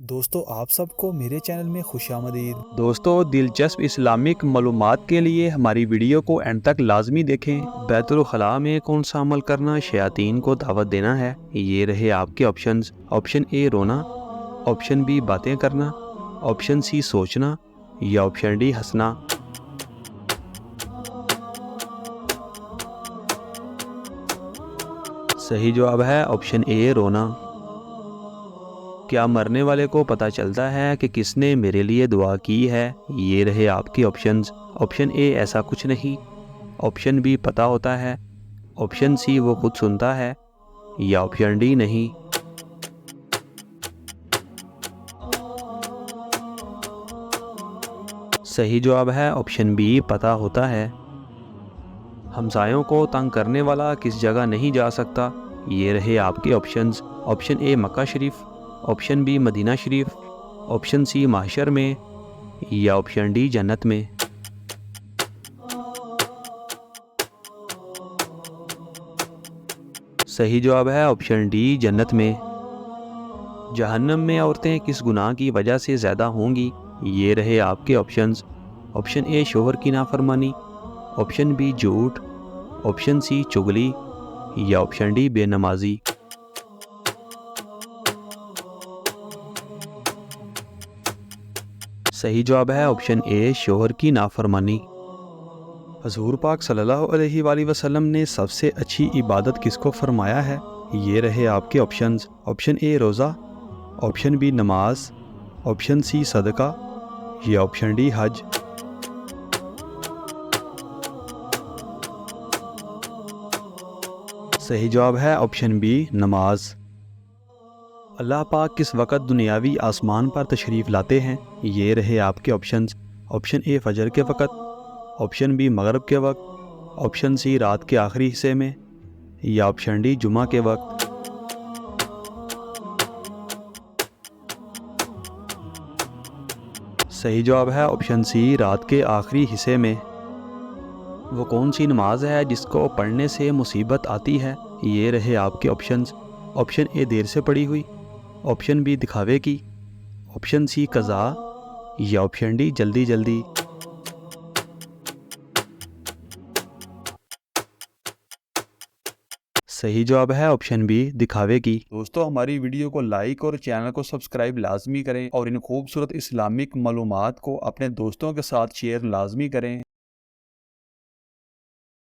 दोस्तों आप सबको मेरे चैनल में खुशामदीद। दोस्तों दिलचस्प इस्लामिक मालूमात के लिए हमारी वीडियो को एंड तक लाजमी देखें। बैतुल खला में कौन सा अमल करना शयातीन को दावत देना है? ये रहे आपके ऑप्शंस। ऑप्शन ए रोना, ऑप्शन बी बातें करना, ऑप्शन सी सोचना या ऑप्शन डी हंसना। सही जवाब है ऑप्शन ए रोना। क्या मरने वाले को पता चलता है कि किसने मेरे लिए दुआ की है? ये रहे आपके ऑप्शंस। ऑप्शन ए ऐसा कुछ नहीं, ऑप्शन बी पता होता है, ऑप्शन सी वो खुद सुनता है या ऑप्शन डी नहीं। सही जवाब है ऑप्शन बी पता होता है। हमसायों को तंग करने वाला किस जगह नहीं जा सकता? ये रहे आपके ऑप्शंस। ऑप्शन ए मक्का शरीफ, ऑप्शन बी मदीना शरीफ, ऑप्शन सी महशर में या ऑप्शन डी जन्नत में। सही जवाब है ऑप्शन डी जन्नत में। जहन्नम में औरतें किस गुनाह की वजह से ज़्यादा होंगी? ये रहे आपके ऑप्शंस। ऑप्शन ए शोहर की नाफरमानी, ऑप्शन बी झूठ, ऑप्शन सी चुगली या ऑप्शन डी बेनमाजी। सही जवाब है ऑप्शन ए शोहर की नाफरमानी। हजूर पाक सल्लल्लाहु अलैहि वसल्लम ने सबसे अच्छी इबादत किसको फरमाया है? ये रहे आपके ऑप्शंस। ऑप्शन ए रोज़ा, ऑप्शन बी नमाज, ऑप्शन सी सदका या ऑप्शन डी हज। सही जवाब है ऑप्शन बी नमाज। अल्लाह पाक किस वक़्त दुनियावी आसमान पर तशरीफ़ लाते हैं? ये रहे आपके ऑप्शंस। ऑप्शन ए फ़जर के वक़्त, ऑप्शन बी मगरिब के वक्त, ऑप्शन सी रात के आखिरी हिस्से में या ऑप्शन डी जुमा के वक्त। सही जवाब है ऑप्शन सी रात के आखिरी हिस्से में। वो कौन सी नमाज है जिसको पढ़ने से मुसीबत आती है? ये रहे आपके ऑप्शंस। ऑप्शन ए देर से पड़ी हुई, ऑप्शन बी दिखावे की, ऑप्शन सी कज़ा या ऑप्शन डी जल्दी जल्दी। सही जवाब है ऑप्शन बी दिखावे की। दोस्तों हमारी वीडियो को लाइक और चैनल को सब्सक्राइब लाजमी करें और इन खूबसूरत इस्लामिक मालूमात को अपने दोस्तों के साथ शेयर लाजमी करें।